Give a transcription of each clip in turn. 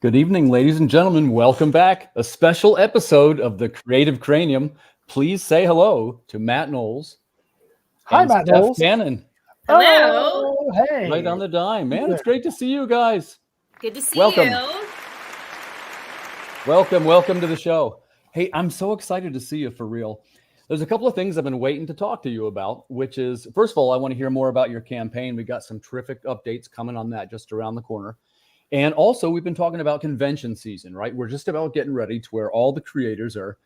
Good evening, ladies and gentlemen. Welcome back. A special episode of the Creative Cranium. Please say hello to Matt Knowles. Hi, and Matt Steph Knowles. Cannon. Hello. Oh, hey. Right on the dime. Man, it's great to see you guys. Good to see Welcome. you. Welcome to the show. Hey, I'm so excited to see you for real. There's a couple of things I've been waiting to talk to you about, which is, first of all, I want to hear more about your campaign. We got some terrific updates coming on that just around the corner. And also, we've been talking about convention season, right? We're just about getting ready to where all the creators are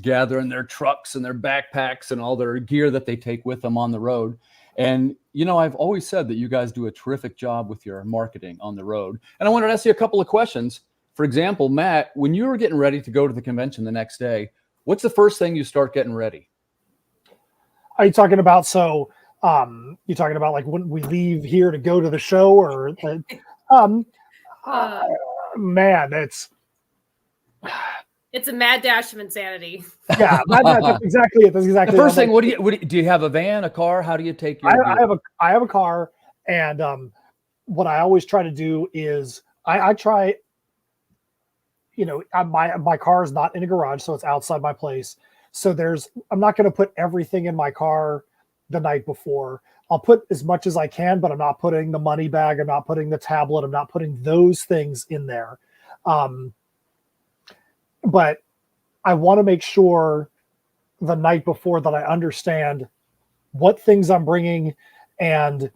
gathering their trucks and their backpacks and all their gear that they take with them on the road. And, you know, I've always said that you guys do a terrific job with your marketing on the road. And I wanted to ask you a couple of questions. For example, Matt, when you were getting ready to go to the convention the next day, what's the first thing you start getting ready? Are you talking about, you're talking about like when we leave here to go to the show or, man, It's a mad dash of insanity. yeah, that's exactly it. That's exactly the first thing. What do you have? A van, a car? How do you take your? I have a car, and what I always try to do is I try. You know, my car is not in a garage, so it's outside my place. So I'm not going to put everything in my car the night before. I'll put as much as I can, but I'm not putting the money bag. I'm not putting the tablet. I'm not putting those things in there. But I want to make sure the night before that I understand what things I'm bringing and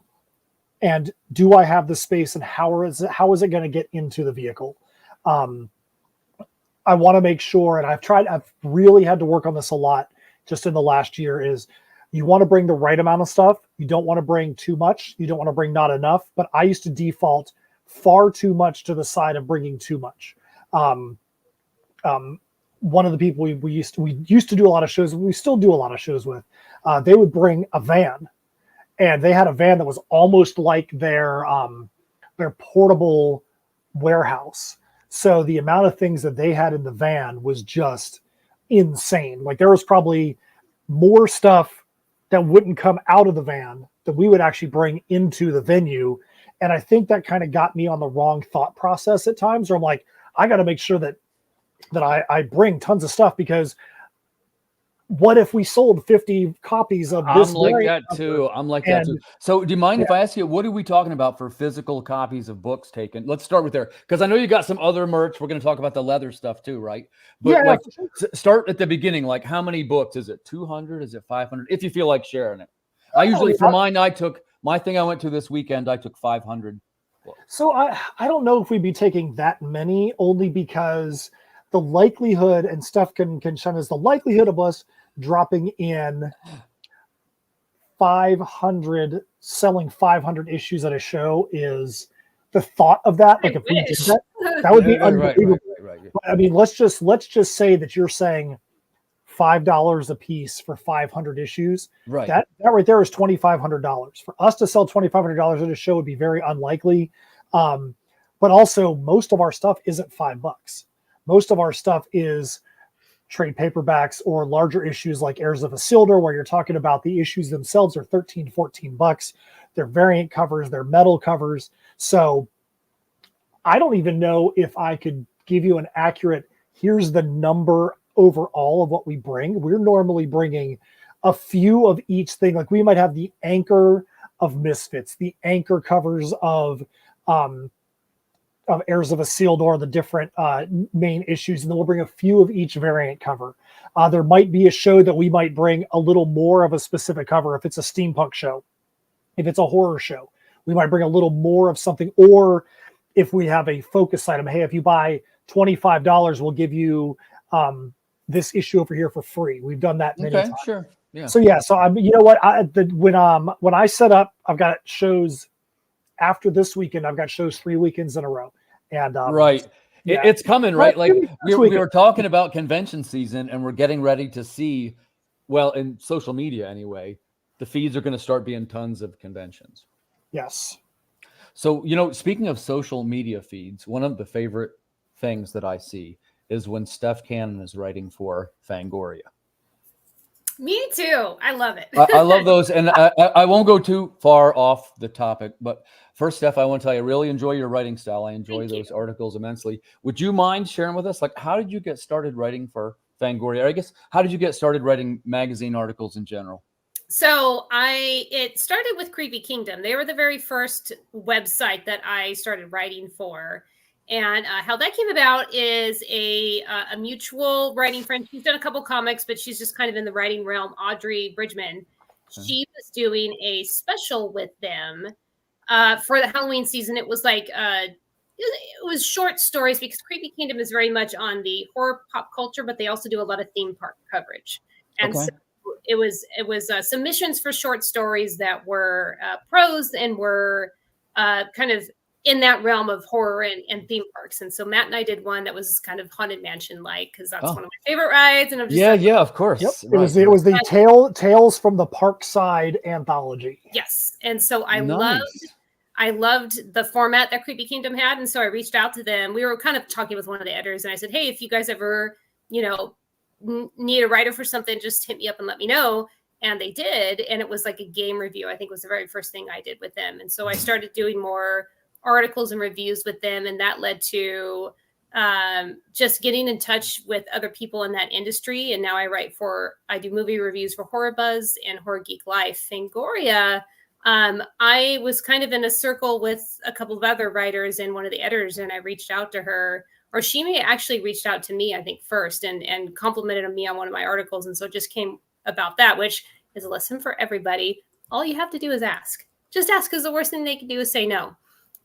do I have the space and how is it going to get into the vehicle? I want to make sure, and I've really had to work on this a lot just in the last year, is you want to bring the right amount of stuff. You don't want to bring too much. You don't want to bring not enough. But I used to default far too much to the side of bringing too much. One of the people we used to do a lot of shows, we still do a lot of shows with, they would bring a van, and they had a van that was almost like their portable warehouse. So the amount of things that they had in the van was just insane. Like there was probably more stuff that wouldn't come out of the van that we would actually bring into the venue. And I think that kind of got me on the wrong thought process at times, where I'm like, I got to make sure that I bring tons of stuff, because what if we sold 50 copies of this? I'm like that too. So do you mind if I ask you, what are we talking about for physical copies of books taken? Let's start with there, because I know you got some other merch. We're going to talk about the leather stuff too, right? But start at the beginning. Like, how many books? Is it 200? Is it 500? If you feel like sharing it. I usually, for mine, I took my thing I went to this weekend, I took 500 books. So I don't know if we'd be taking that many, only because the likelihood, and Steph can shine, is the likelihood of us dropping in 500, selling 500 issues at a show, is the thought of that. Like, if we did that would be unbelievable. Right. But, I mean, let's just say that you're saying $5 a piece for 500 issues. Right. That right there is $2,500. For us to sell $2,500 at a show would be very unlikely. But also, most of our stuff isn't $5. Most of our stuff is trade paperbacks or larger issues like Heirs of Isildur, where you're talking about the issues themselves are $13, $14. They're variant covers, they're metal covers. So I don't even know if I could give you an accurate, here's the number overall of what we bring. We're normally bringing a few of each thing. Like, we might have the anchor of Misfits, the anchor covers of Heirs of Isildur, the different main issues, and then we'll bring a few of each variant cover. There might be a show that we might bring a little more of a specific cover. If it's a steampunk show, if it's a horror show, we might bring a little more of something. Or if we have a focus item, hey, if you buy $25, we'll give you this issue over here for free. We've done that many times. Sure. Yeah. So yeah, so you know what? When I set up, I've got shows. After this weekend, I've got shows 3 weekends in a row. And right. Yeah. It's coming, right? Like we were talking about convention season, and we're getting ready to see, well, in social media anyway, the feeds are going to start being tons of conventions. Yes. So, you know, speaking of social media feeds, one of the favorite things that I see is when Steph Cannon is writing for Fangoria. Me too. I love it. I love those. And I won't go too far off the topic, but first, Steph, I want to tell you, I really enjoy your writing style. I enjoy Thank those you. articles immensely. Would you mind sharing with us, like, how did you get started writing for Fangoria? Or I guess, how did you get started writing magazine articles in general? So it started with Creepy Kingdom. They were the very first website that I started writing for. And how that came about is a mutual writing friend. She's done a couple comics, but she's just kind of in the writing realm. Audrey Bridgman. She was doing a special with them for the Halloween season. It was like it was short stories because Creepy Kingdom is very much on the horror pop culture, but they also do a lot of theme park coverage. And so it was submissions for short stories that were prose and were kind of in that realm of horror and theme parks. And so Matt and I did one that was kind of Haunted Mansion like, because that's one of my favorite rides. And I'm just yeah, of course. Yep. It was the Tales from the Parkside anthology. Yes. And so I loved the format that Creepy Kingdom had. And so I reached out to them. We were kind of talking with one of the editors, and I said, hey, if you guys ever, need a writer for something, just hit me up and let me know. And they did. And it was like a game review, I think was the very first thing I did with them. And so I started doing more articles and reviews with them. And that led to just getting in touch with other people in that industry. And now I do movie reviews for Horror Buzz and Horror Geek Life. Fangoria, I was kind of in a circle with a couple of other writers and one of the editors, and I reached out to her, or she may actually reached out to me, I think, first and complimented me on one of my articles. And so it just came about that, which is a lesson for everybody. All you have to do is ask. Just ask, because the worst thing they can do is say no.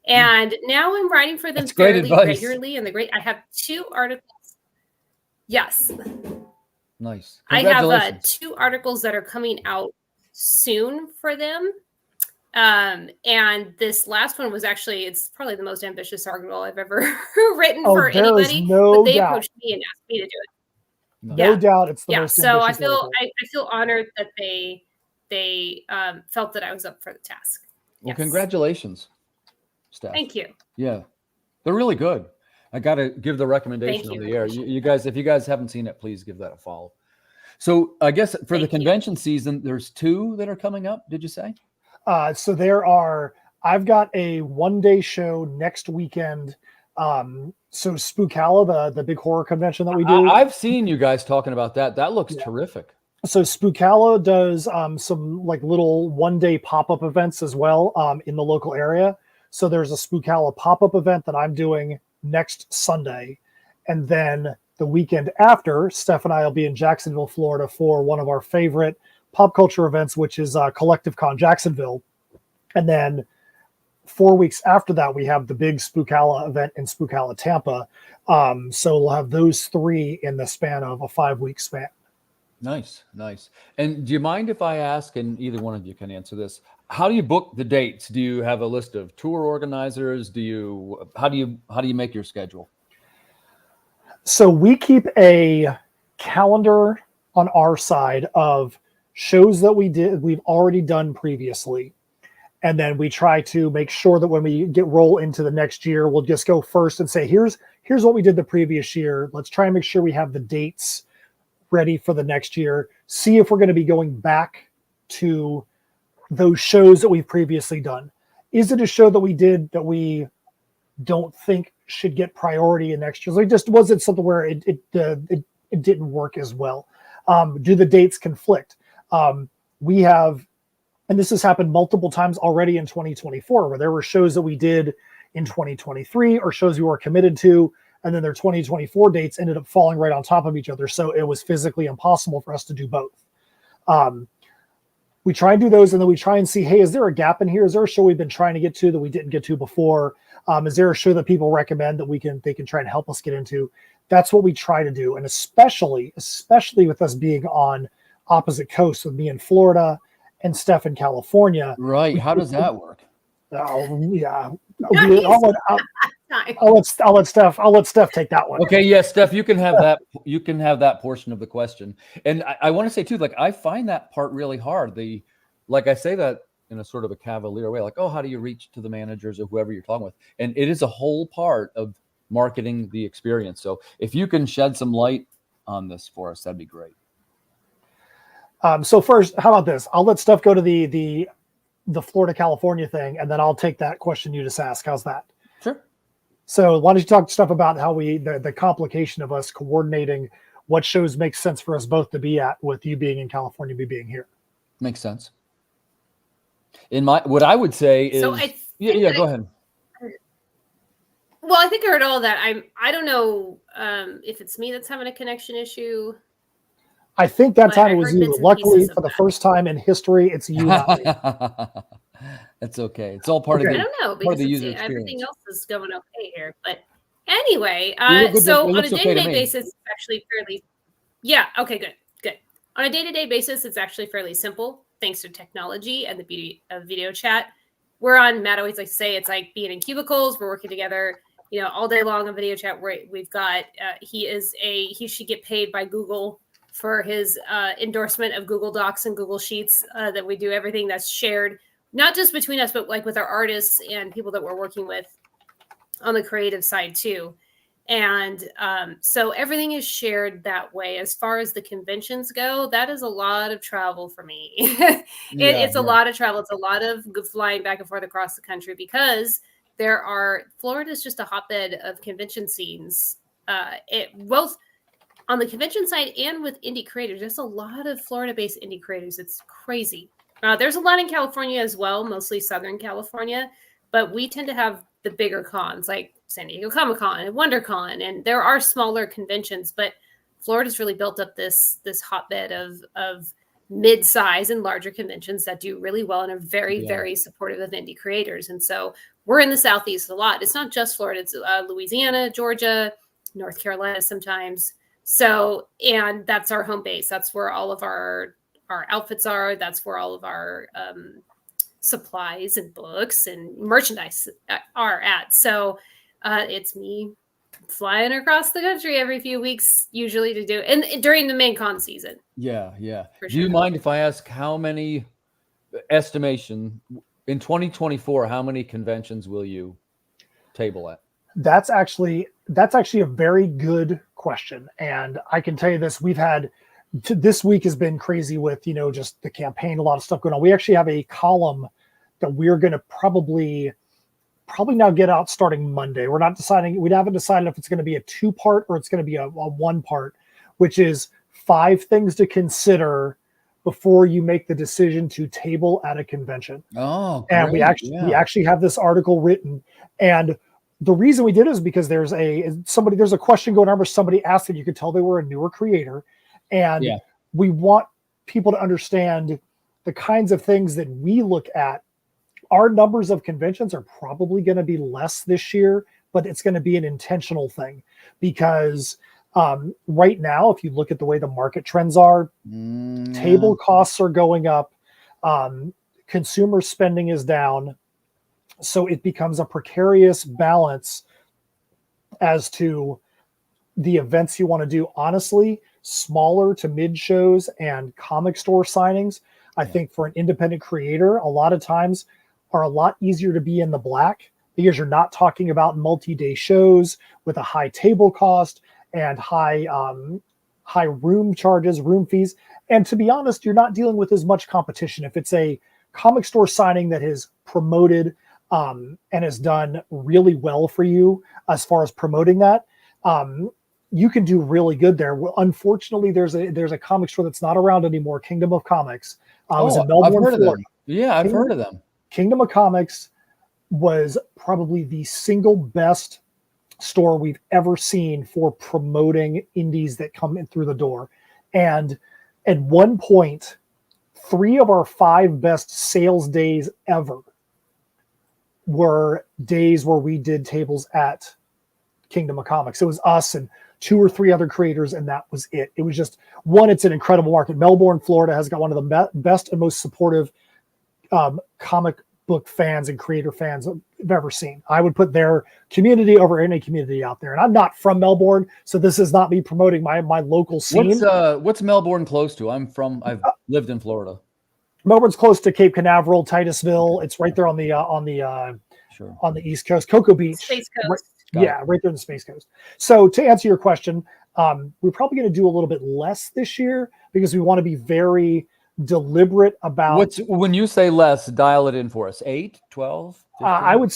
And now I'm writing for them fairly regularly. And I have 2 articles. Yes. Nice. I have 2 articles that are coming out soon for them. And this last one was actually, it's probably the most ambitious article I've ever written for anybody. But they approached me and asked me to do it. No doubt, it's the most. So I feel honored that they felt that I was up for the task. Well, congratulations, Steph. Thank you. Yeah, they're really good. I got to give the recommendation on the air. You guys, if you guys haven't seen it, please give that a follow. So I guess for the convention season, there's 2 that are coming up. Did you say? So I've got a 1-day show next weekend. So Spookalla, the big horror convention that we do. I've seen you guys talking about that. That looks terrific. So Spookalla does some like little 1-day pop-up events as well in the local area. So there's a Spookalla pop-up event that I'm doing next Sunday. And then the weekend after, Steph and I will be in Jacksonville, Florida for one of our favorite pop culture events, which is Collective Con Jacksonville. And then 4 weeks after that, we have the big Spookalla event in Spookalla, Tampa. So we'll have those 3 in the span of a 5-week span. Nice. And do you mind if I ask, and either one of you can answer this, how do you book the dates? Do you have a list of tour organizers? How do you make your schedule? So we keep a calendar on our side of shows that we've already done previously. And then we try to make sure that when we roll into the next year, we'll just go first and say, here's what we did the previous year. Let's try and make sure we have the dates ready for the next year. See if we're going to be going back to those shows that we've previously done. Is it a show that we did that we don't think should get priority in next year? So it just wasn't something where it didn't work as well. Do the dates conflict? We have, and this has happened multiple times already in 2024, where there were shows that we did in 2023 or shows we were committed to, and then their 2024 dates ended up falling right on top of each other. So it was physically impossible for us to do both. We try and do those, and then we try and see, hey, is there a gap in here? Is there a show we've been trying to get to that we didn't get to before? Is there a show that people recommend that they can try and help us get into? That's what we try to do. And especially with us being on opposite coasts, with me in Florida and Steph in California. Right. How does that work? Oh yeah. I'll let Steph take that one. Okay, yes, Steph, you can have that. You can have that portion of the question. And I want to say too, like, I find that part really hard. Like I say that in a sort of a cavalier way, like, oh, how do you reach to the managers or whoever you're talking with? And it is a whole part of marketing the experience. So if you can shed some light on this for us, that'd be great. So first, how about this? I'll let Steph go to the Florida, California thing, and then I'll take that question you just asked. How's that? Sure. So why don't you talk stuff about how the complication of us coordinating what shows make sense for us both to be at, with you being in California, me being here. Makes sense. What I would say is, go ahead. Well, I think I heard all that. I don't know if it's me that's having a connection issue. I think that time it was you. Luckily, for the first time in history, it's you, not me. That's okay. It's all part of the. I don't know, part of the user experience. Everything else is going okay here. But anyway, so on a day-to-day basis, it's actually fairly. Yeah. Okay. Good. On a day-to-day basis, it's actually fairly simple, thanks to technology and the beauty of video chat. We're on, Matt always likes to say, it's like being in cubicles. We're working together, all day long on video chat. We've got he should get paid by Google for his endorsement of Google Docs and Google Sheets, that we do everything that's shared, not just between us, but like with our artists and people that we're working with on the creative side too. And so everything is shared that way. As far as the conventions go, that is a lot of travel for me. It's a lot of travel. It's a lot of flying back and forth across the country, because Florida is just a hotbed of convention scenes. Both on the convention side and with indie creators. There's a lot of Florida-based indie creators. It's crazy. There's a lot in California as well, mostly Southern California, but we tend to have the bigger cons like San Diego Comic-Con and WonderCon, and there are smaller conventions, but Florida's really built up this hotbed of mid-size and larger conventions that do really well and are very, very supportive of indie creators. And so we're in the Southeast a lot. It's not just Florida, it's Louisiana, Georgia, North Carolina sometimes. So, and that's our home base. That's where all of our outfits are. That's where all of our supplies and books and merchandise are at. So it's me flying across the country every few weeks, usually to do, and during the main con season. Yeah. Do you mind if I ask how many estimation in 2024, how many conventions will you table at? That's actually a very good question. And I can tell you this, this week has been crazy with, just the campaign, a lot of stuff going on. We actually have a column that we're going to probably now get out starting Monday. We haven't decided if it's going to be a 2-part or it's going to be a 1-part, which is 5 things to consider before you make the decision to table at a convention. Oh, great. And we actually have this article written. And the reason we did it is because there's a question going on where somebody asked, and you could tell they were a newer creator. And we want people to understand the kinds of things that we look at. Our numbers of conventions are probably going to be less this year, but it's going to be an intentional thing, because right now, if you look at the way the market trends are, table costs are going up, consumer spending is down. So it becomes a precarious balance as to the events you want to do. Honestly, smaller to mid shows and comic store signings, I think for an independent creator, a lot of times are a lot easier to be in the black, because you're not talking about multi-day shows with a high table cost and high room charges, room fees. And to be honest, you're not dealing with as much competition. If it's a comic store signing that is promoted and has done really well for you as far as promoting that, you can do really good there. Well, unfortunately, there's a comic store that's not around anymore, Kingdom of Comics. It was in Melbourne, Florida. Yeah, I've heard of them. Kingdom of Comics was probably the single best store we've ever seen for promoting indies that come in through the door. And at one point, 3 of our 5 best sales days ever were days where we did tables at Kingdom of Comics. It was us and 2 or 3 other creators, and that was it. It was just, it's an incredible market. Melbourne, Florida has got one of the best and most supportive comic book fans and creator fans I've ever seen. I would put their community over any community out there. And I'm not from Melbourne, so this is not me promoting my local scene. What's Melbourne close to? I've lived in Florida. Melbourne's close to Cape Canaveral, Titusville. It's right there on the East Coast, Cocoa Beach. Space Coast. Right there in the Space Coast. So to answer your question, We're probably going to do a little bit less this year because we want to be very deliberate about. When you say less, dial it in for us. 8, 12, 15? I would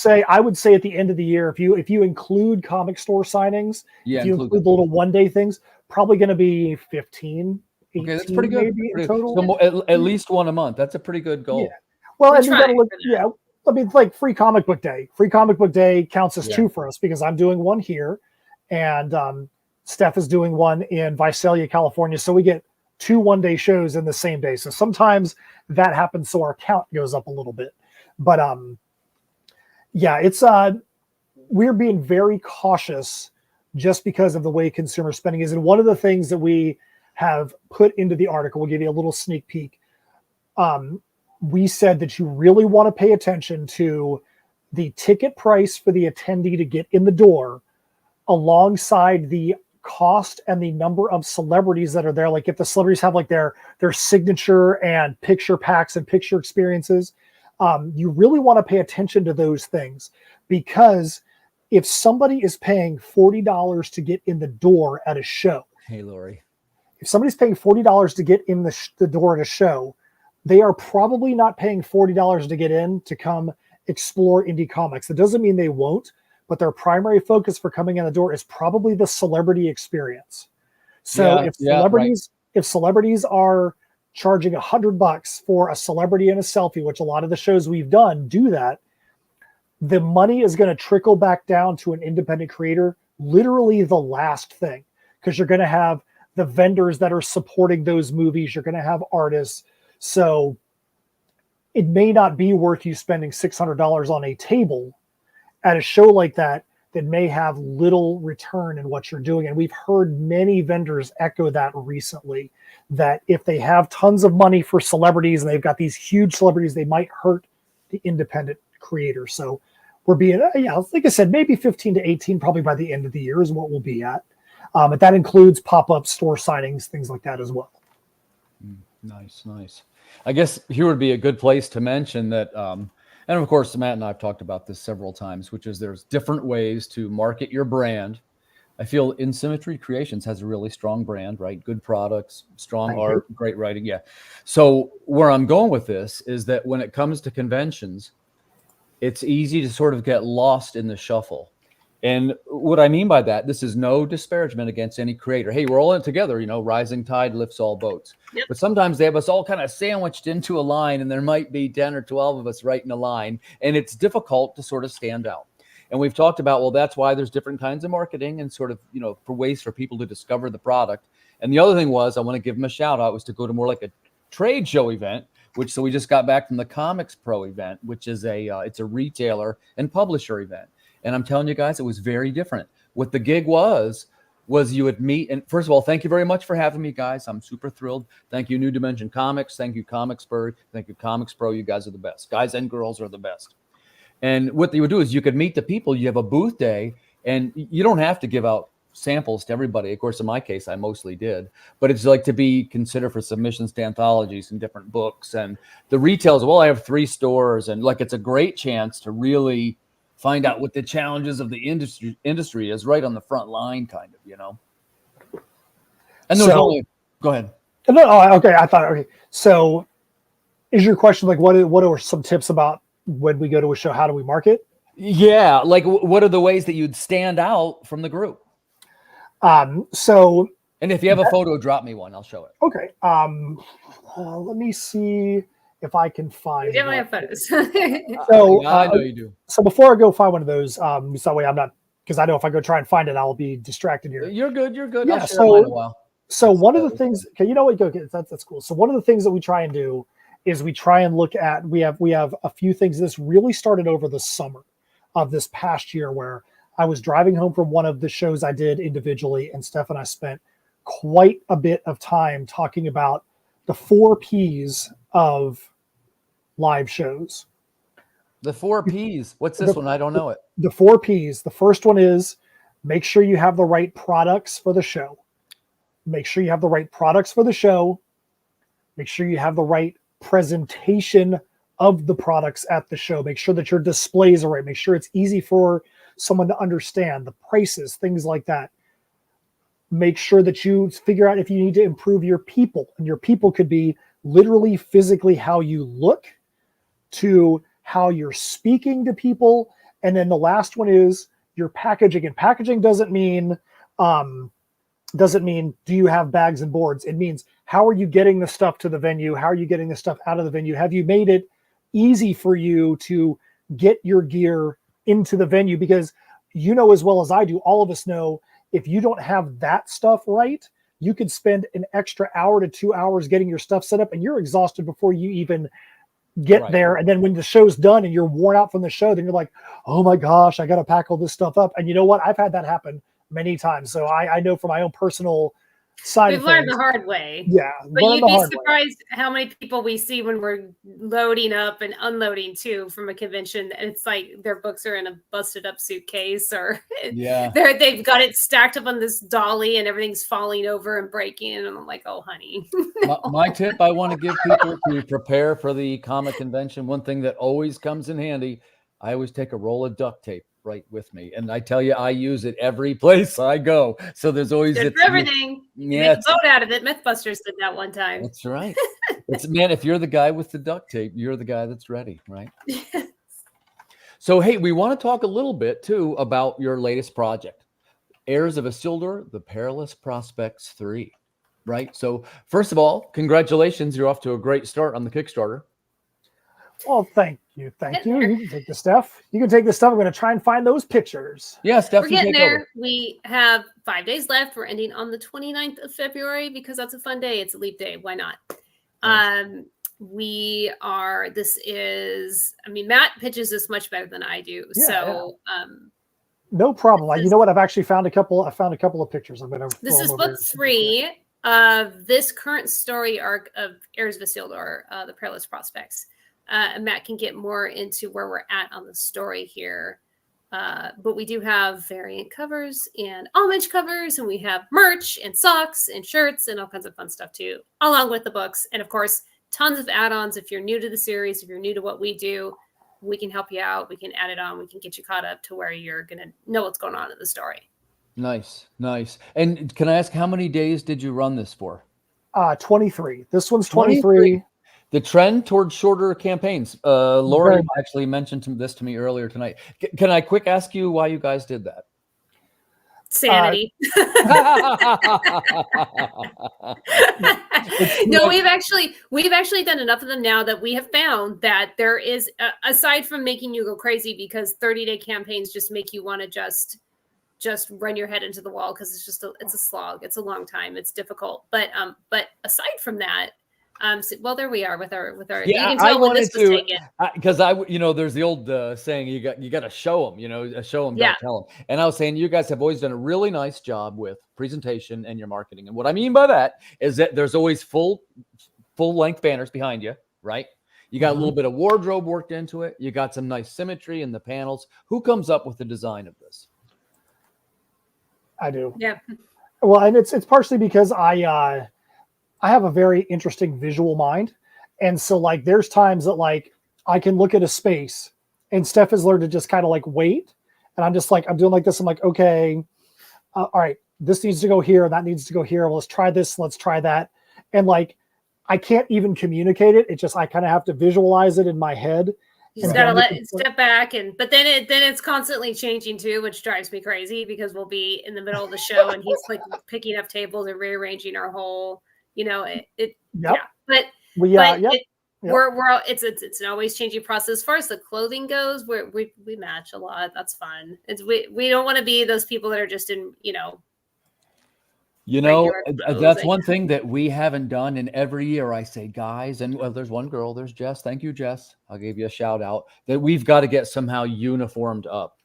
say at the end of the year, if you include comic store signings, if you include the little one-day things, probably going to be 15, 18, okay, that's pretty good. Maybe in total. So at least one a month. That's a pretty good goal. Yeah. Well, and you got to look. Yeah, I mean, like free comic book day. Free comic book day counts as 2 for us because I'm doing one here, and Steph is doing one in Visalia, California. So we get 2 one-day shows in the same day. So sometimes that happens, so our count goes up a little bit. But yeah, it's we're being very cautious just because of the way consumer spending is. And one of the things that we have put into the article, we'll give you a little sneak peek. We said that you really want to pay attention to the ticket price for the attendee to get in the door alongside the cost and the number of celebrities that are there. Like if the celebrities have like their signature and picture packs and picture experiences, you really want to pay attention to those things, because if somebody is paying $40 to get in the door at a show, hey Lori, if somebody's paying $40 to get in the door at a show, they are probably not paying $40 to get in to come explore indie comics. It doesn't mean they won't, but their primary focus for coming in the door is probably the celebrity experience. So if celebrities are charging $100 for a celebrity and a selfie, which a lot of the shows we've done do that, the money is going to trickle back down to an independent creator, literally the last thing, because you're going to have the vendors that are supporting those movies. You're going to have artists. So it may not be worth you spending $600 on a table at a show like that may have little return in what you're doing. And we've heard many vendors echo that recently, that if they have tons of money for celebrities and they've got these huge celebrities, they might hurt the independent creator. So we're being, like I said, maybe 15 to 18, probably by the end of the year is what we'll be at. But that includes pop-up store signings, things like that as well. Nice. I guess here would be a good place to mention that, and of course, Matt and I have talked about this several times, which is there's different ways to market your brand. I feel INSYMMETRY Creations has a really strong brand, right? Good products, strong art, great writing. Yeah. So where I'm going with this is that when it comes to conventions, it's easy to sort of get lost in the shuffle. And what I mean by that, this is no disparagement against any creator. Hey, we're all in together, rising tide lifts all boats. Yep. But sometimes they have us all kind of sandwiched into a line, and there might be 10 or 12 of us right in a line, and it's difficult to sort of stand out. And we've talked about, well, that's why there's different kinds of marketing and sort of, for ways for people to discover the product. And the other thing was, I want to give them a shout out, was to go to more like a trade show event, so we just got back from the Comics Pro event, which is it's a retailer and publisher event. And I'm telling you guys, it was very different. What the gig was you would meet. And first of all, thank you very much for having me, guys. I'm super thrilled. Thank you, New Dimension Comics. Thank you, Comicsburg. Thank you, Comics Pro. You guys are the best. Guys and girls are the best. And what they would do is you could meet the people. You have a booth day, and you don't have to give out samples to everybody. Of course, in my case, I mostly did. But it's like to be considered for submissions to anthologies and different books. And the retails, well, I have 3 stores. And it's a great chance to really find out what the challenges of the industry is right on the front line, kind of, And there's go ahead. No, okay. I thought, okay. So is your question like, what are some tips about when we go to a show? How do we market? Yeah. Like what are the ways that you'd stand out from the group? And if you have a photo, drop me one. I'll show it. Okay. Let me see if I can find. Yeah, I have photos. So I know you do. So before I go find one of those, so that way I'm not, because I know if I go try and find it, I'll be distracted here. You're good. Yeah. I'll share mine in a while. So one of the things, okay, you know what? Go get that's cool. So one of the things that we try and do is we try and look at. We have a few things. This really started over the summer of this past year, where I was driving home from one of the shows I did individually, and Steph and I spent quite a bit of time talking about the 4 Ps of live shows. The 4 Ps. What's this one? I don't know it. The 4 Ps. The first one is make sure you have the right products for the show. Make sure you have the right products for the show. Make sure you have the right presentation of the products at the show. Make sure that your displays are right. Make sure it's easy for someone to understand the prices, things like that. make sure that you figure out if you need to improve your people. And your people could be literally physically how you look, to how you're speaking to people. And then the last one is your packaging. And packaging doesn't mean do you have bags and boards? It means how are you getting the stuff to the venue? How are you getting the stuff out of the venue? Have you made it easy for you to get your gear into the venue? Because you know as well as I do, all of us know, if you don't have that stuff right, you could spend an extra hour to 2 hours getting your stuff set up and you're exhausted before you even get there. And then when the show's done and you're worn out from the show, then you're like, oh my gosh, I got to pack all this stuff up. And you know what? I've had that happen many times. So I know from my own personal side We've of learned things. the hard way. Yeah. But you'd be surprised how many people we see when we're loading up and unloading too from a convention. And it's like their books are in a busted up suitcase, or they've got it stacked up on this dolly and everything's falling over and breaking. And I'm like, oh, honey. My tip I want to give people to prepare for the comic convention, one thing that always comes in handy, I always take a roll of duct tape right with me, and I tell you, I use it every place I go. So there's always good for everything. Yeah, make a boat out of it. Mythbusters did that one time. That's right. It's, man, if you're the guy with the duct tape, you're the guy that's ready, right? Yes. So hey, we want to talk a little bit too about your latest project, Heirs of Isildur: The Perilous Prospects 3. Right. So first of all, congratulations! You're off to a great start on the Kickstarter. Well, thank you. Thank you. You can take the stuff. You can take the stuff. I'm going to try and find those pictures. Yeah, Steph, we're getting there. Over. We have 5 days left. We're ending on the 29th of February because that's a fun day. It's a leap day. Why not? Nice. Matt pitches this much better than I do. Yeah, so, no problem. You know what? I've actually found a couple of pictures. I'm going to. This is book 3 of this current story arc of Heirs of Isildur, The Perilous Prospects. Matt can get more into where we're at on the story here. But we do have variant covers and homage covers, and we have merch and socks and shirts and all kinds of fun stuff too, along with the books. And of course, tons of add-ons. If you're new to the series, if you're new to what we do, we can help you out. We can add it on. We can get you caught up to where you're going to know what's going on in the story. Nice. And can I ask, how many days did you run this for? 23. This one's 23. The trend towards shorter campaigns. Lori actually mentioned this to me earlier tonight. Can I quick ask you why you guys did that? Sanity. No, we've actually done enough of them now that we have found that there is, aside from making you go crazy because 30-day campaigns just make you want to just run your head into the wall because it's a slog. It's a long time. It's difficult. But aside from that, well, there we are with our. Yeah, you can tell when this was taken. Because there's the old saying, you got to show them. Show them, don't tell them. And I was saying, you guys have always done a really nice job with presentation and your marketing. And what I mean by that is that there's always full length banners behind you, right? You got a little bit of wardrobe worked into it. You got some nice symmetry in the panels. Who comes up with the design of this? I do. Yeah. Well, and it's partially because I have a very interesting visual mind. And so there's times that I can look at a space and Steph has learned to just kind of wait. And I'm just I'm doing this. I'm like, okay, all right, this needs to go here. And that needs to go here. Well, let's try this. Let's try that. And I can't even communicate it. It's just, I kind of have to visualize it in my head. You just gotta let it step back, but then it's constantly changing too, which drives me crazy because we'll be in the middle of the show and he's picking up tables and rearranging our whole, It's an always changing process. As far as the clothing goes, we match a lot. That's fun. We don't want to be those people that are just in that's one thing that we haven't done. And every year I say, guys, and there's one girl, there's Jess. Thank you, Jess. I'll give you a shout out that we've got to get somehow uniformed up.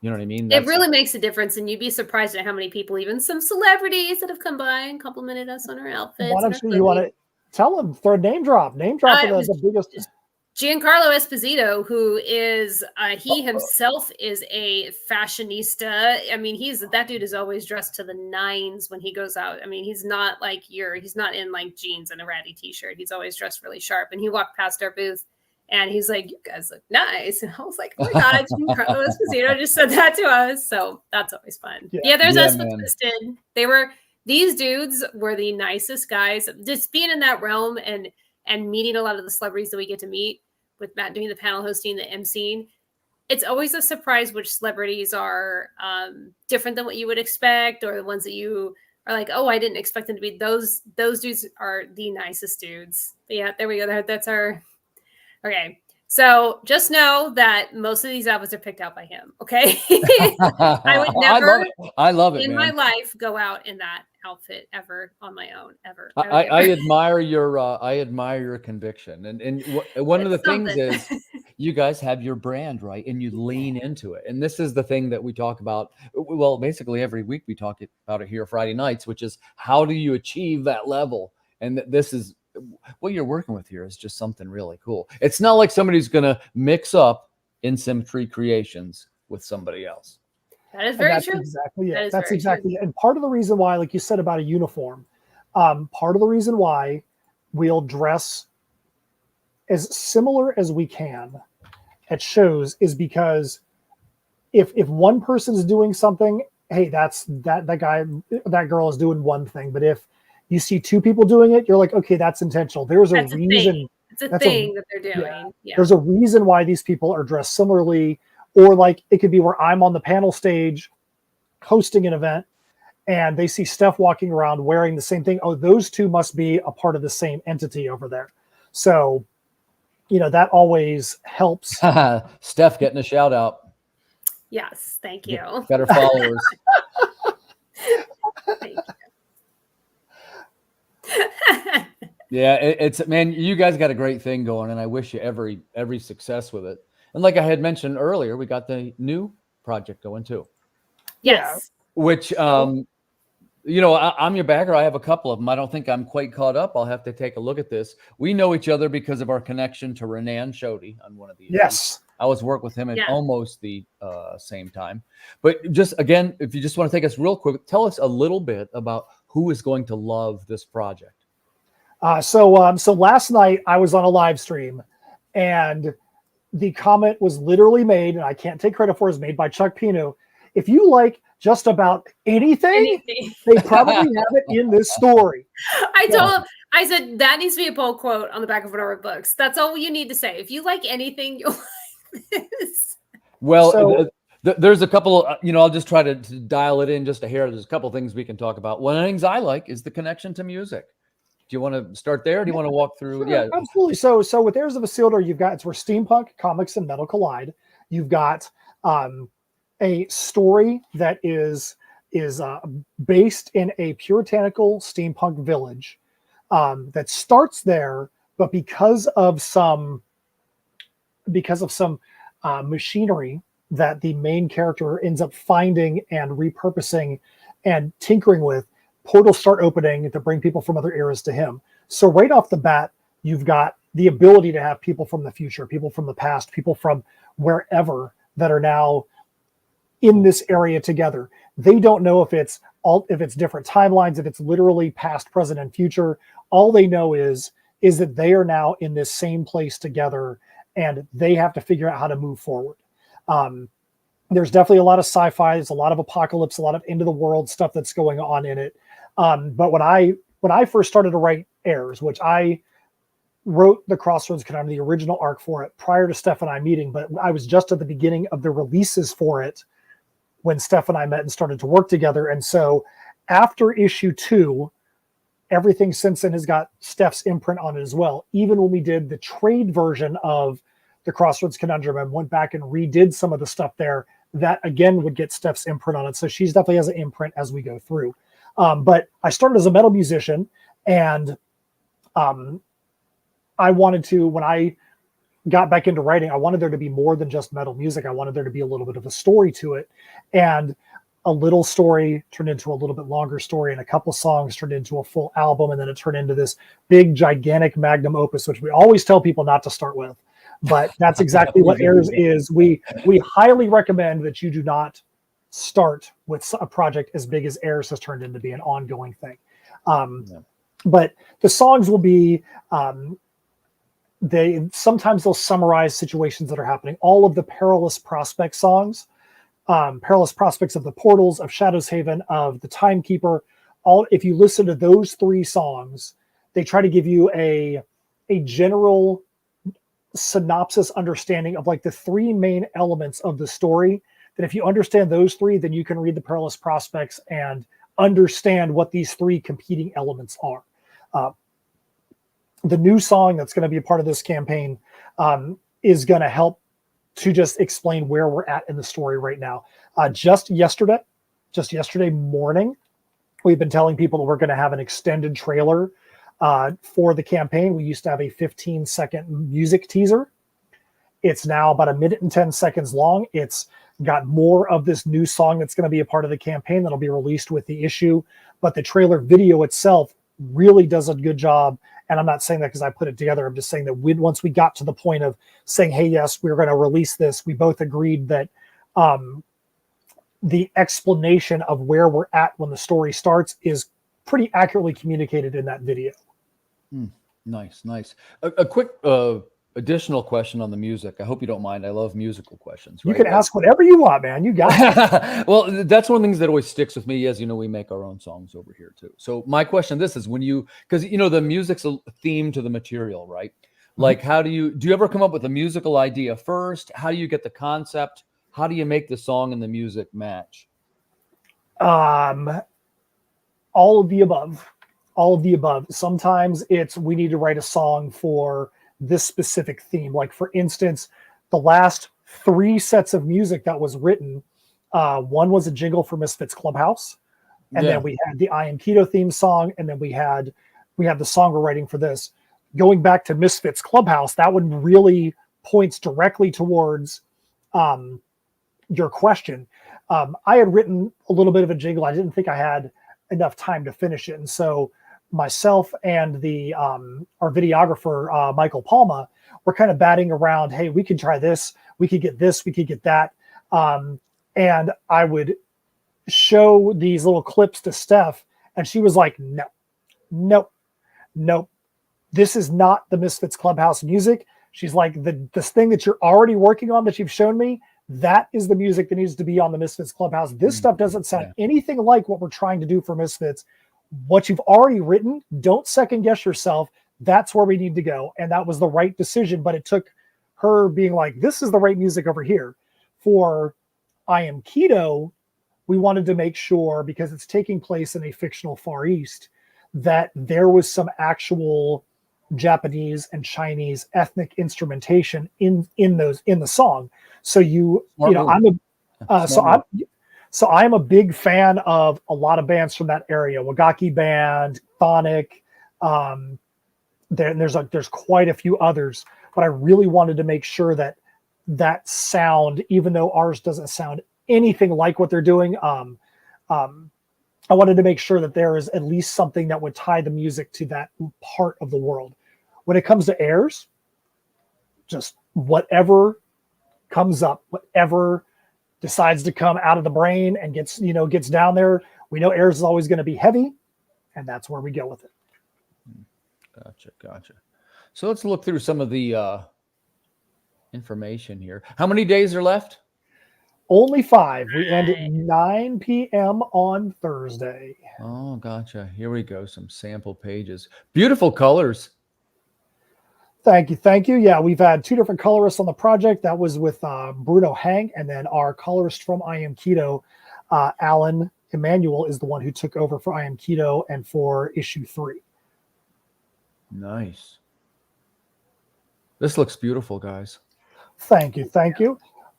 You know what I mean? It really makes a difference. And you'd be surprised at how many people, even some celebrities that have come by and complimented us on our outfits. You want to tell them, throw a name drop of the biggest. Giancarlo Esposito, who is he himself is a fashionista. I mean, that dude is always dressed to the nines when he goes out. I mean, he's not he's not in jeans and a ratty t-shirt. He's always dressed really sharp. And he walked past our booth and he's like, "You guys look nice." And I was like, "Oh my God, Giancarlo Esposito just said that to us." So that's always fun. Yeah, there's us with Twisted. They were these dudes were the nicest guys. Just being in that realm and meeting a lot of the celebrities that we get to meet with Matt doing the panel hosting, the emceeing. It's always a surprise which celebrities are different than what you would expect, or the ones that you are like, oh, I didn't expect them to be. Those dudes are the nicest dudes. But yeah, there we go. That's our okay. So just know that most of these outfits are picked out by him. Okay, I would never, I love it in man. my life, go out in that outfit ever on my own ever. I admire your conviction, and one of the things is you guys have your brand, right, and you lean into it. And this is the thing that we talk about. Well, basically every week we talk about it here Friday nights, which is how do you achieve that level? And this is what you're working with here is just something really cool. It's not like somebody's going to mix up INSYMMETRY creations with somebody else. That is very true. Exactly it. That's exactly it. And part of the reason why, like you said about a uniform, part of the reason why we'll dress as similar as we can at shows is because if one person is doing something, hey, that guy, that girl is doing one thing. But if you see two people doing it, you're like, okay, that's intentional. There's a reason. It's a thing that they're doing. Yeah. There's a reason why these people are dressed similarly. Or like it could be where I'm on the panel stage hosting an event and they see Steph walking around wearing the same thing. Oh, those two must be a part of the same entity over there. So, that always helps. Steph getting a shout out. Yes. Thank you. Got her followers. Thank you. Yeah, it's man, you guys got a great thing going, and I wish you every success with it. And like I had mentioned earlier, we got the new project going too. Yes. Which I'm your backer. I have a couple of them. I don't think I'm quite caught up. I'll have to take a look at this. We know each other because of our connection to Renan Shoddy on one of these. Yes. I was working with him at almost the same time. But just again, if you just want to take us real quick, tell us a little bit about who is going to love this project. So last night I was on a live stream and the comment was literally made, and I can't take credit for it, was made by Chuck Pino. If you like just about anything. They probably have it in this story. I said, that needs to be a poll quote on the back of one of our books. That's all you need to say. If you like anything, you'll like this. Well, there's a couple, I'll just try to dial it in just a hair. There's a couple things we can talk about. One of the things I like is the connection to music. Do you want to start there? Or do you want to walk through? Sure, yeah, absolutely. So with Heirs of Isildur, it's where steampunk, comics, and metal collide. You've got a story that is based in a puritanical steampunk village that starts there, but because of some machinery that the main character ends up finding and repurposing and tinkering with, portals start opening to bring people from other eras to him. So right off the bat, you've got the ability to have people from the future, people from the past, people from wherever that are now in this area together. They don't know if it's different timelines, if it's literally past, present, and future. All they know is that they are now in this same place together, and they have to figure out how to move forward. There's definitely a lot of sci-fi. There's a lot of apocalypse, a lot of end of the world stuff that's going on in it. But when I first started to write Heirs, which I wrote the Crossroads Conundrum, the original arc for it, prior to Steph and I meeting, but I was just at the beginning of the releases for it when Steph and I met and started to work together. And so after issue 2, everything since then has got Steph's imprint on it as well. Even when we did the trade version of the Crossroads Conundrum and went back and redid some of the stuff there, that again would get Steph's imprint on it. So she's definitely has an imprint as we go through. But I started as a metal musician, and I wanted to, when I got back into writing, I wanted there to be more than just metal music. I wanted there to be a little bit of a story to it. And a little story turned into a little bit longer story, and a couple songs turned into a full album, and then it turned into this big, gigantic magnum opus, which we always tell people not to start with. But that's exactly what Heirs is. We highly recommend that you do not start with a project as big as Heirs has turned into be an ongoing thing. But the songs will be, sometimes they'll summarize situations that are happening. All of the Perilous Prospect songs, Perilous Prospects of the Portals, of Shadow's Haven, of the Timekeeper, if you listen to those 3 songs, they try to give you a general synopsis understanding of like the 3 main elements of the story, that if you understand those 3, then you can read the Perilous Prospects and understand what these 3 competing elements are. The new song that's going to be a part of this campaign is going to help to just explain where we're at in the story right now. Just yesterday morning, we've been telling people that we're going to have an extended trailer for the campaign. We used to have a 15-second music teaser. It's now about 1 minute and 10 seconds long. It's got more of this new song that's going to be a part of the campaign that'll be released with the issue. But the trailer video itself really does a good job. And I'm not saying that because I put it together. I'm just saying that once we got to the point of saying, hey, yes, we're going to release this, we both agreed that the explanation of where we're at when the story starts is pretty accurately communicated in that video. Nice. A quick additional question on the music. I hope you don't mind. I love musical questions. Right? You can ask whatever you want, man. You got it. Well, that's one of the things that always sticks with me. As you know, we make our own songs over here too. So my question, this is because the music's a theme to the material, right? Like, how do you ever come up with a musical idea first? How do you get the concept? How do you make the song and the music match? All of the above. Sometimes we need to write a song for this specific theme. Like, for instance, the last 3 sets of music that was written, one was a jingle for Misfits Clubhouse, and then we had the I Am Keto theme song, and then we had the song we're writing for this. Going back to Misfits Clubhouse, that one really points directly towards your question. I had written a little bit of a jingle. I didn't think I had enough time to finish it, and so myself and our videographer Michael Palma were kind of batting around, hey, we could try this, we could get this, we could get that, and I would show these little clips to Steph, and she was like, nope, this is not the Misfits Clubhouse music. She's like, this thing that you're already working on that you've shown me, that is the music that needs to be on the Misfits Clubhouse. This stuff doesn't sound anything like what we're trying to do for Misfits. What you've already written, don't second guess yourself. That's where we need to go. And that was the right decision. But it took her being like, this is the right music over here. For I Am Keto, we wanted to make sure, because it's taking place in a fictional Far East, that there was some actual Japanese and Chinese ethnic instrumentation in the song. So I'm a big fan of a lot of bands from that area. Wagaki Band, Thonic, there's quite a few others, but I really wanted to make sure that sound, even though ours doesn't sound anything like what they're doing, I wanted to make sure that there is at least something that would tie the music to that part of the world. When it comes to airs, just whatever comes up, whatever decides to come out of the brain and gets down there. We know airs is always going to be heavy, and that's where we go with it. Gotcha. So let's look through some of the information here. How many days are left? Only 5. We end at 9 p.m. on Thursday. Oh, gotcha. Here we go. Some sample pages. Beautiful colors. Thank you. Yeah, we've had 2 different colorists on the project. That was with Bruno Hang, and then our colorist from I Am Keto, Alan Emmanuel, is the one who took over for I Am Keto and for issue 3. Nice. This looks beautiful, guys. Thank you.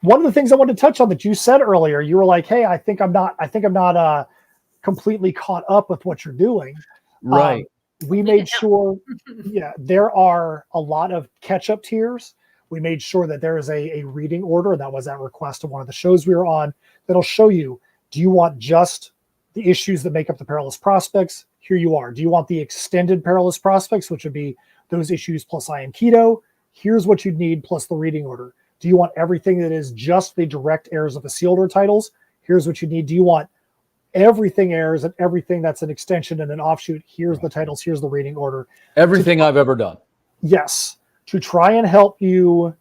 One of the things I wanted to touch on that you said earlier, you were like, "Hey, I think I'm not completely caught up with what you're doing." Right. We made sure, there are a lot of catch-up tiers. We made sure that there is a reading order. That was at request of one of the shows we were on. That'll show you, do you want just the issues that make up the Perilous Prospects? Here you are. Do you want the extended Perilous Prospects, which would be those issues plus I Am Keto? Here's what you'd need plus the reading order. Do you want everything that is just the direct heirs of the sealed order titles? Here's what you need. Do you want everything heirs and everything that's an extension and an offshoot? Here's the titles. Here's the reading order. Everything I've ever done. Yes. To try and help you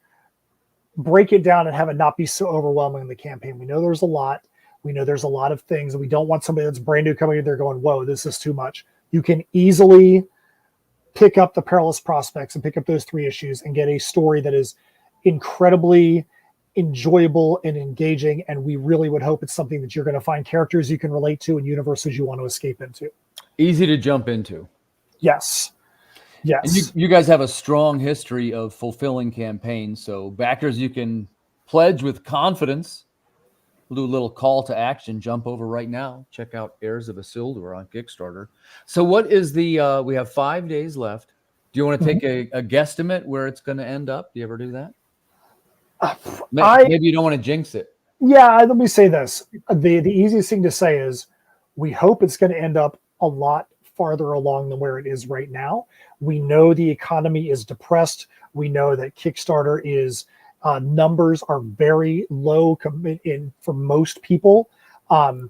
break it down and have it not be so overwhelming in the campaign. We know there's a lot. We know there's a lot of things, and we don't want somebody that's brand new coming in there going, whoa, this is too much. You can easily pick up the Perilous Prospects and pick up those 3 issues and get a story that is incredibly enjoyable and engaging. And we really would hope it's something that you're going to find characters you can relate to and universes you want to escape into. Easy to jump into. Yes. Yes. And you guys have a strong history of fulfilling campaigns. So backers, you can pledge with confidence. We'll do a little call to action. Jump over right now. Check out Heirs of Isildur on Kickstarter. So what is the, we have 5 days left. Do you want to take a guesstimate where it's going to end up? Do you ever do that? Maybe you don't want to jinx it. Yeah, let me say this. The easiest thing to say is we hope it's going to end up a lot farther along than where it is right now. We know the economy is depressed. We know that Kickstarter is numbers are very low for most people. The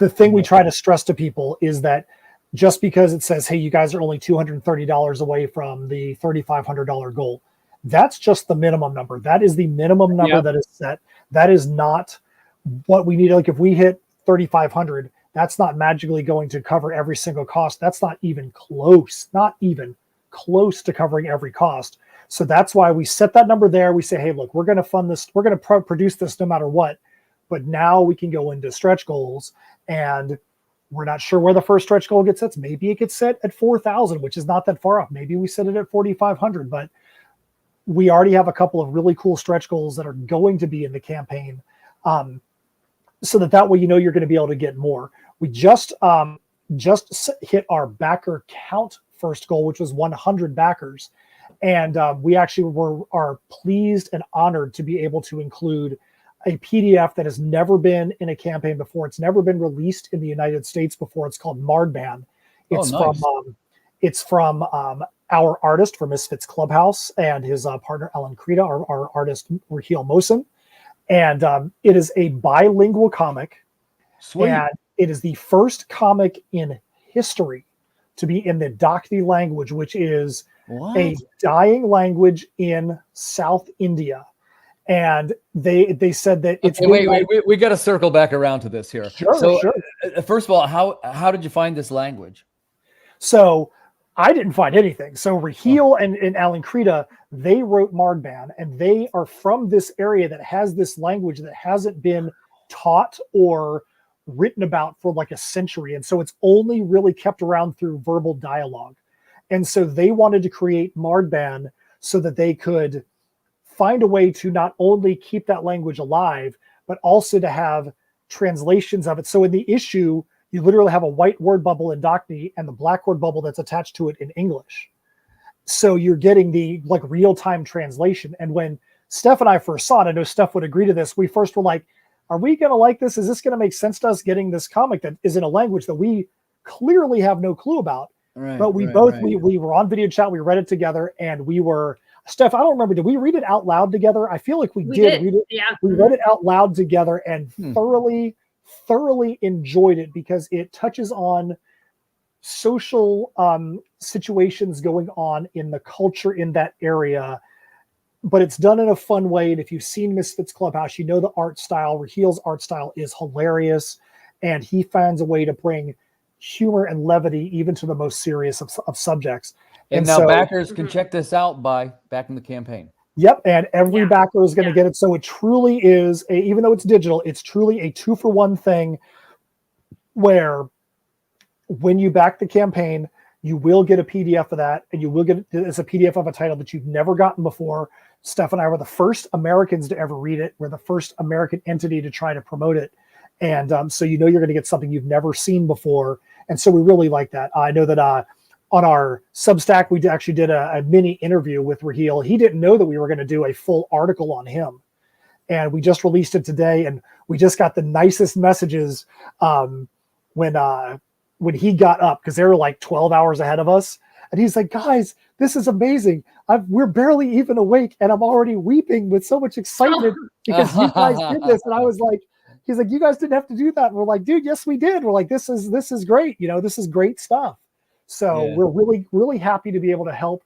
thing we try to stress to people is that just because it says, hey, you guys are only $230 away from the $3,500 goal, that's just the minimum number. That is the minimum number that is set. That is not what we need. Like if we hit 3,500, that's not magically going to cover every single cost. That's not even close to covering every cost. So that's why we set that number there. We say, hey, look, we're going to fund this. We're going to produce this no matter what. But now we can go into stretch goals, and we're not sure where the first stretch goal gets set. Maybe it gets set at 4,000, which is not that far off. Maybe we set it at 4,500, but we already have a couple of really cool stretch goals that are going to be in the campaign. So that way, you're going to be able to get more. We just hit our backer count first goal, which was 100 backers. And we actually are pleased and honored to be able to include a PDF that has never been in a campaign before. It's never been released in the United States before. It's called Mardban. It's from our artist for Misfits Clubhouse and his partner Ellen Krita, our artist Raheel Mosin. And it is a bilingual comic. Sweet. And it is the first comic in history to be in the Dakni language, which is a dying language in South India. And they said that it's we got to circle back around to this here. Sure. First of all, how did you find this language? So I didn't find anything. So Raheel and Alan Krita, they wrote Mardban, and they are from this area that has this language that hasn't been taught or written about for like a century. And so it's only really kept around through verbal dialogue. And so they wanted to create Mardban so that they could find a way to not only keep that language alive, but also to have translations of it. So in the issue, you literally have a white word bubble in Dakni and the black word bubble that's attached to it in English. So you're getting the like real-time translation. And when Steph and I first saw it, I know Steph would agree to this, we first were like, are we going to like this? Is this going to make sense to us getting this comic that is in a language that we clearly have no clue about? Right, but we were on video chat, we read it together, and we were, Steph, I don't remember, did we read it out loud together? I feel like we did. Read it. Yeah. We read it out loud together and thoroughly enjoyed it because it touches on social situations going on in the culture in that area, but it's done in a fun way. And if you've seen Misfits Clubhouse, you know the art style. Raheel's art style is hilarious, and he finds a way to bring humor and levity even to the most serious of subjects. And now backers can check this out by backing the campaign. Yep, and every backer is going to get it. So it truly is, even though it's digital, it's truly a 2-for-1 thing where when you back the campaign, you will get a PDF of that, and you will get it as a PDF of a title that you've never gotten before. Steph and I were the first Americans to ever read it. We're the first American entity to try to promote it. And so you're going to get something you've never seen before. And so we really like that. I know that on our Substack, we actually did a mini interview with Raheel. He didn't know that we were going to do a full article on him. And we just released it today. And we just got the nicest messages when he got up, because they were like 12 hours ahead of us. And he's like, guys, this is amazing. We're barely even awake, and I'm already weeping with so much excitement because you guys did this. And I was like, he's like, you guys didn't have to do that. And we're like, dude, yes, we did. We're like, this is great. This is great stuff. So we're really, really happy to be able to help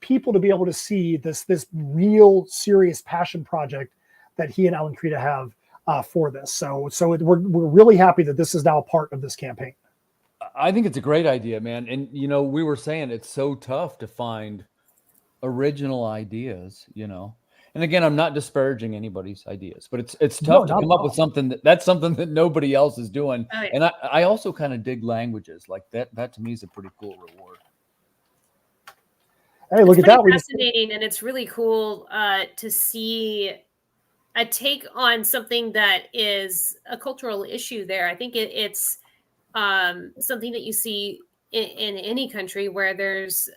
people to be able to see this real serious passion project that he and Alan Krita have for this. So we're really happy that this is now a part of this campaign. I think it's a great idea, man. And, we were saying it's so tough to find original ideas, And again, I'm not disparaging anybody's ideas, but it's tough to come up with something that's something that nobody else is doing. Oh, yeah. And I also kind of dig languages like that. That to me is a pretty cool reward. Hey, look at that. Fascinating. And it's really cool to see a take on something that is a cultural issue there. I think it's something that you see in any country where there's,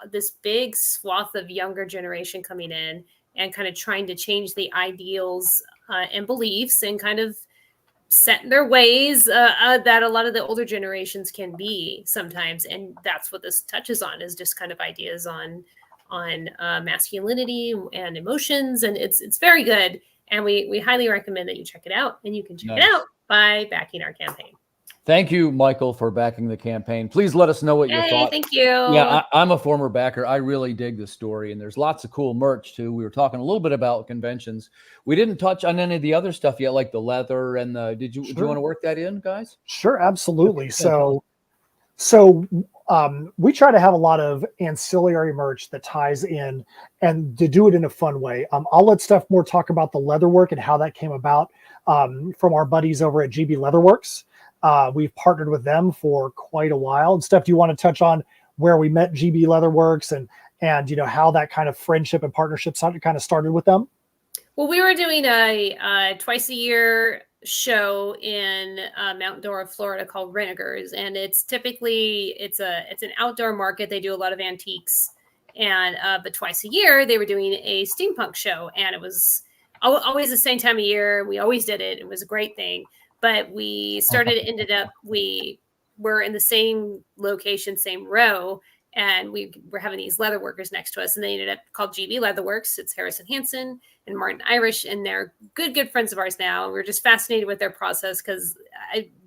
this big swath of younger generation coming in and kind of trying to change the ideals and beliefs and kind of set in their ways that a lot of the older generations can be sometimes. And that's what this touches on, is just kind of ideas on masculinity and emotions. And it's very good. And we highly recommend that you check it out, and you can check it out by backing our campaign. Thank you, Michael, for backing the campaign. Please let us know what you thought. Thank you. Yeah, I'm a former backer. I really dig the story, and there's lots of cool merch too. We were talking a little bit about conventions. We didn't touch on any of the other stuff yet, like the leather and the. Do you want to work that in, guys? Sure, absolutely. So we try to have a lot of ancillary merch that ties in, and to do it in a fun way. I'll let Steph more talk about the leather work and how that came about from our buddies over at GB Leatherworks. We've partnered with them for quite a while. And Steph, do you want to touch on where we met GB Leatherworks and how that kind of friendship and partnership kind of started with them? Well, we were doing a twice a year show in Mount Dora, Florida, called Renegers, and it's typically it's an outdoor market. They do a lot of antiques, and but twice a year they were doing a steampunk show, and it was always the same time of year. We always did it. It was a great thing. But we we were in the same location, same row, and we were having these leather workers next to us, and they ended up called GB Leatherworks. It's Harrison Hansen and Martin Irish, and they're good friends of ours now. We're just fascinated with their process, because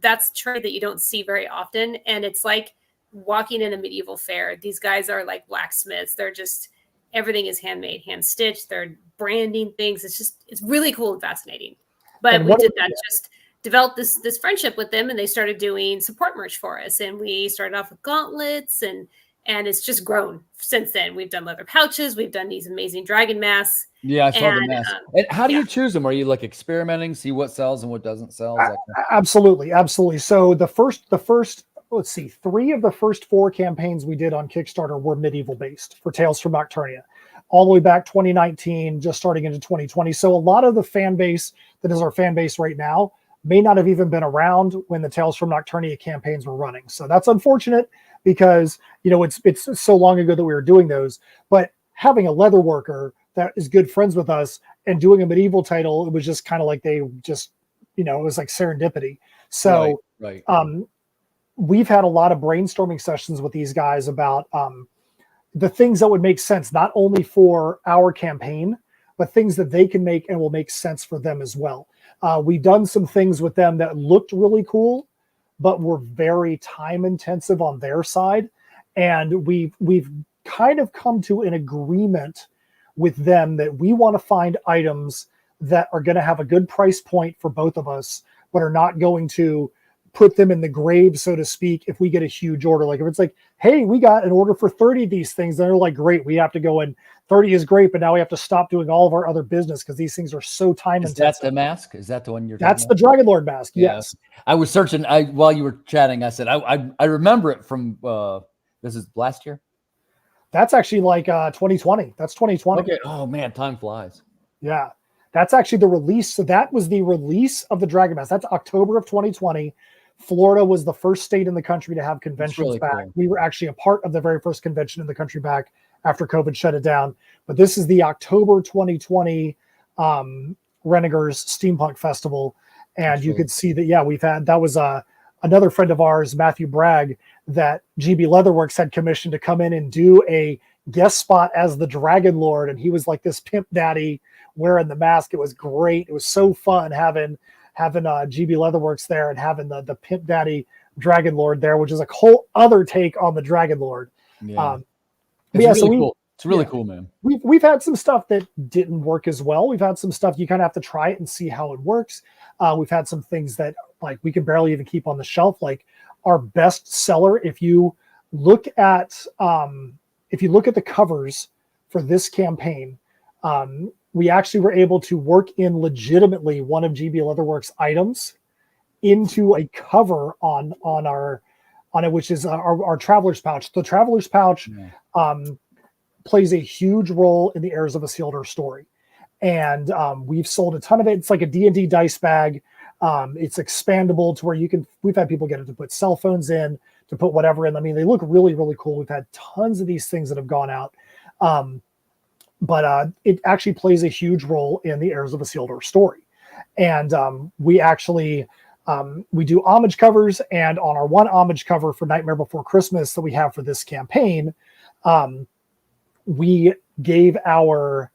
that's a trade that you don't see very often. And it's like walking in a medieval fair. These guys are like blacksmiths. They're just, everything is handmade, hand stitched. They're branding things. It's really cool and fascinating. But we did that just developed this friendship with them, and they started doing support merch for us. And we started off with gauntlets, and it's just grown since then. We've done leather pouches. We've done these amazing dragon masks. Yeah, I saw the mask. And how do you choose them? Are you like experimenting, see what sells and what doesn't sell? Absolutely. So the first, let's see, 3 of the first 4 campaigns we did on Kickstarter were medieval based for Tales from Nocturnia, all the way back 2019, just starting into 2020. So a lot of the fan base that is our fan base right now may not have even been around when the Tales from Nocturnia campaigns were running. So that's unfortunate, because it's so long ago that we were doing those. But having a leather worker that is good friends with us and doing a medieval title, it was just kind of like they just, it was like serendipity. So right. We've had a lot of brainstorming sessions with these guys about the things that would make sense, not only for our campaign, but things that they can make and will make sense for them as well. We've done some things with them that looked really cool, but were very time intensive on their side. And we've kind of come to an agreement with them that we want to find items that are going to have a good price point for both of us, but are not going to put them in the grave, so to speak, if we get a huge order. Like if it's like, hey, we got an order for 30 of these things, then they're like, great, we have to go in. 30 is great, but now we have to stop doing all of our other business because these things are so time intensive. Is that the mask? Is that the one you're talking That's about? the Dragon Lord mask, yes. I was searching while you were chatting. I said, I remember it from, this is last year? That's actually like 2020. That's 2020. Okay. Oh man, time flies. Yeah. That's actually the release. So that was the release of the Dragon Mask. That's October of 2020. Florida was the first state in the country to have conventions really back. Cool. We were actually a part of the very first convention in the country back after COVID shut it down. But this is the October 2020 Renegers Steampunk Festival. And you could see that, yeah, we've had, that was another friend of ours, Matthew Bragg, that GB Leatherworks had commissioned to come in and do a guest spot as the Dragon Lord. And he was like this pimp daddy wearing the mask. It was great. It was so fun having GB Leatherworks there and having the pimp daddy Dragon Lord there, which is a whole other take on the Dragon Lord. Yeah, it's really cool. It's really cool, man. We've had some stuff that didn't work as well. We've had some stuff you kind of have to try it and see how it works. We've had some things that like we can barely even keep on the shelf. Like our best seller, if you look at the covers for this campaign, we actually were able to work in legitimately one of GB Leatherworks items into a cover on it, which is our traveler's pouch. The traveler's pouch plays a huge role in the Heirs of Isildur story. And we've sold a ton of it. It's like a D&D dice bag. It's expandable to where we've had people get it to put cell phones in, to put whatever in. I mean, they look really, really cool. We've had tons of these things that have gone out. But it actually plays a huge role in the Heirs of Isildur story. And we actually, we do homage covers, and on our one homage cover for Nightmare Before Christmas that we have for this campaign, we gave our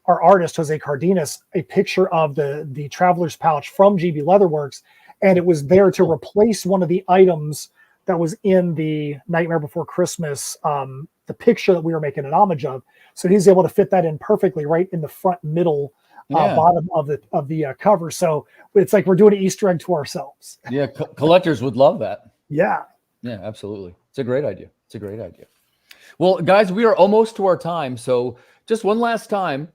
artist, Jose Cardenas, a picture of the Traveler's Pouch from GB Leatherworks, and it was there to replace one of the items that was in the Nightmare Before Christmas, the picture that we were making an homage of. So he's able to fit that in perfectly right in the front middle bottom of the cover. So it's like we're doing an Easter egg to ourselves. Yeah, collectors would love that. Yeah, absolutely. It's a great idea. Well, guys, we are almost to our time. So just one last time,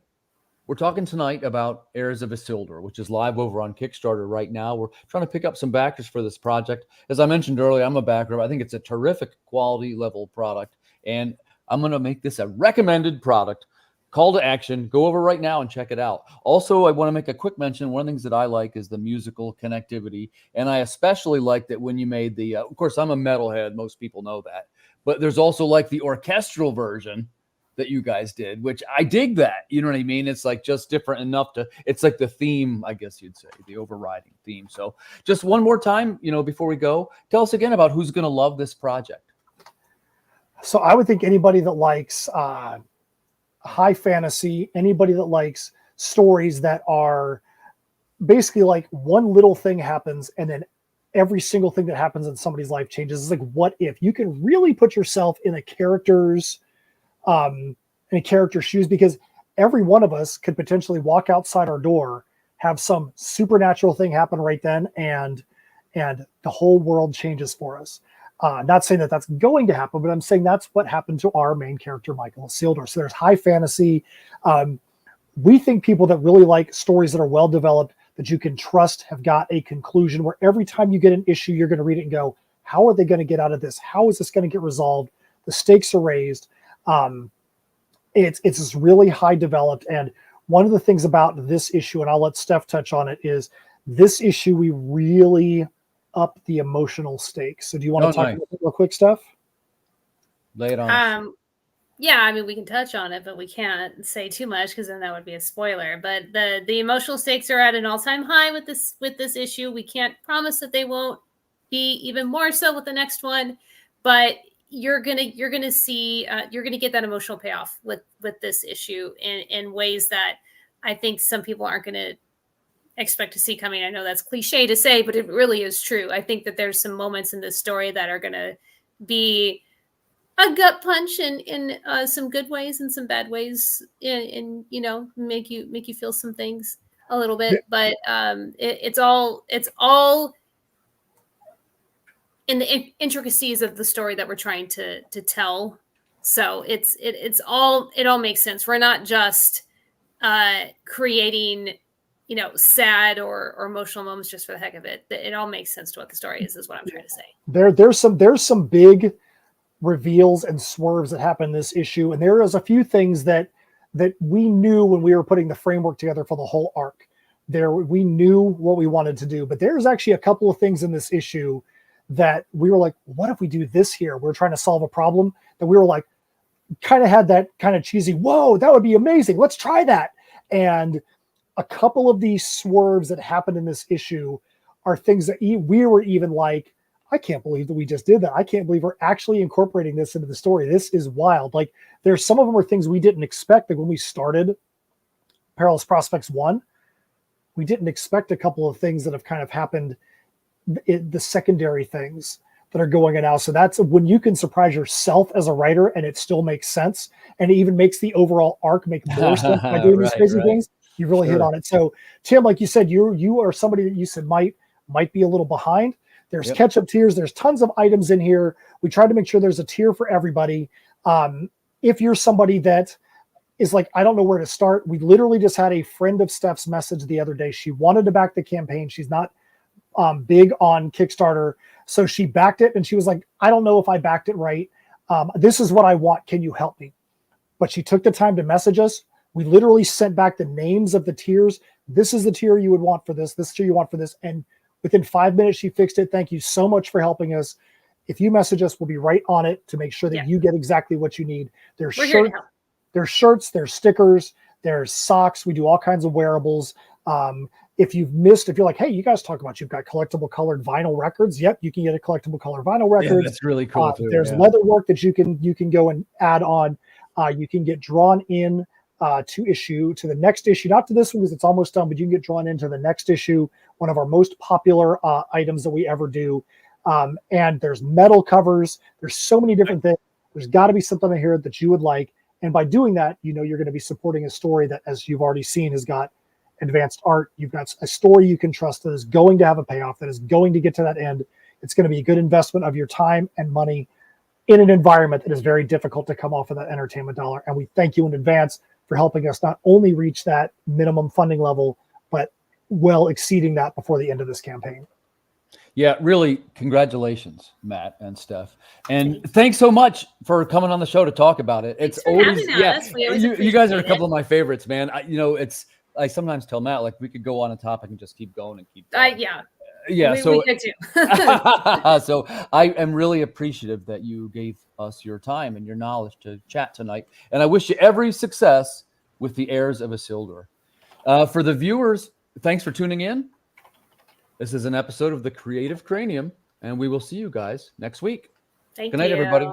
we're talking tonight about Heirs of Isildur, which is live over on Kickstarter right now. We're trying to pick up some backers for this project. As I mentioned earlier, I'm a backer. I think it's a terrific quality level product, and I'm going to make this a recommended product. Call to action. Go over right now and check it out. Also, I want to make a quick mention. One of the things that I like is the musical connectivity. And I especially like that when you made the, of course, I'm a metalhead. Most people know that. But there's also like the orchestral version that you guys did, which I dig that. You know what I mean? It's like just different enough it's like the theme, I guess you'd say, the overriding theme. So just one more time, before we go, tell us again about who's going to love this project. So I would think anybody that likes high fantasy, anybody that likes stories that are basically like one little thing happens and then every single thing that happens in somebody's life changes. It's like, what if you can really put yourself in a character's shoes, because every one of us could potentially walk outside our door, have some supernatural thing happen right then, and the whole world changes for us. Not saying that that's going to happen, but I'm saying that's what happened to our main character, Michael Isildur. So there's high fantasy. We think people that really like stories that are well developed, that you can trust, have got a conclusion where every time you get an issue, you're going to read it and go, how are they going to get out of this? How is this going to get resolved? The stakes are raised. It's just really high developed. And one of the things about this issue, and I'll let Steph touch on it, is this issue, we really up the emotional stakes. So do you want to talk about it real quick, Steph? Lay it on. Yeah, I mean, we can touch on it, but we can't say too much because then that would be a spoiler. But the emotional stakes are at an all-time high with this issue. We can't promise that they won't be even more so with the next one, but you're gonna see you're gonna get that emotional payoff with this issue in ways that I think some people aren't gonna expect to see coming. I know that's cliche to say, but it really is true. I think that there's some moments in this story that are gonna be a gut punch in some good ways and some bad ways, and make you feel some things a little bit. But it's all in the intricacies of the story that we're trying to tell. So it all makes sense. We're not just creating sad or emotional moments just for the heck of it. It all makes sense to what the story is what I'm trying to say. There's some big reveals and swerves that happen in this issue, and there is a few things that we knew when we were putting the framework together for the whole arc. We knew what we wanted to do, but there's actually a couple of things in this issue that we were like, what if we do this here? We're trying to solve a problem that we were like, kind of had that kind of cheesy, whoa, that would be amazing, let's try that. And a couple of these swerves that happened in this issue are things that we were even like, I can't believe that we just did that. I can't believe we're actually incorporating this into the story. This is wild. Like, there's some of them are things we didn't expect. Like when we started Perilous Prospects 1, we didn't expect a couple of things that have kind of happened, the secondary things that are going in now. So that's when you can surprise yourself as a writer and it still makes sense. And it even makes the overall arc make more sense by doing these crazy things. You really hit on it. So Tim, like you said, you are somebody that you said might be a little behind. There's catch-up tiers. There's tons of items in here. We try to make sure there's a tier for everybody. If you're somebody that is like, I don't know where to start. We literally just had a friend of Steph's message the other day. She wanted to back the campaign. She's not big on Kickstarter. So she backed it and she was like, I don't know if I backed it right. This is what I want. Can you help me? But she took the time to message us. We literally sent back the names of the tiers. This is the tier you would want for this. This tier you want for this. And within 5 minutes, she fixed it. Thank you so much for helping us. If you message us, we'll be right on it to make sure that you get exactly what you need. There's shirts, there's stickers, there's socks. We do all kinds of wearables. If you're like, hey, you guys talk about you've got collectible colored vinyl records. Yep, you can get a collectible colored vinyl record. Yeah, that's really cool too. There's leather work that you can go and add on. You can get drawn in to the next issue, not to this one because it's almost done, but you can get drawn into the next issue, one of our most popular items that we ever do. And there's metal covers. There's so many different things. There's got to be something in here that you would like. And by doing that, you're going to be supporting a story that, as you've already seen, has got advanced art. You've got a story you can trust that is going to have a payoff, that is going to get to that end. It's going to be a good investment of your time and money in an environment that is very difficult to come off of that entertainment dollar. And we thank you in advance for helping us not only reach that minimum funding level, but well exceeding that before the end of this campaign. Yeah, really, congratulations, Matt and Steph. And thanks so much for coming on the show to talk about it. It's always, you guys are a couple of my favorites, man. I sometimes tell Matt, like, we could go on a topic and just keep going and keep going. We could too. So I am really appreciative that you gave us your time and your knowledge to chat tonight. And I wish you every success with the heirs of Isildur. For the viewers, thanks for tuning in. This is an episode of the Creative Cranium, and we will see you guys next week. Thank you. Good night, everybody.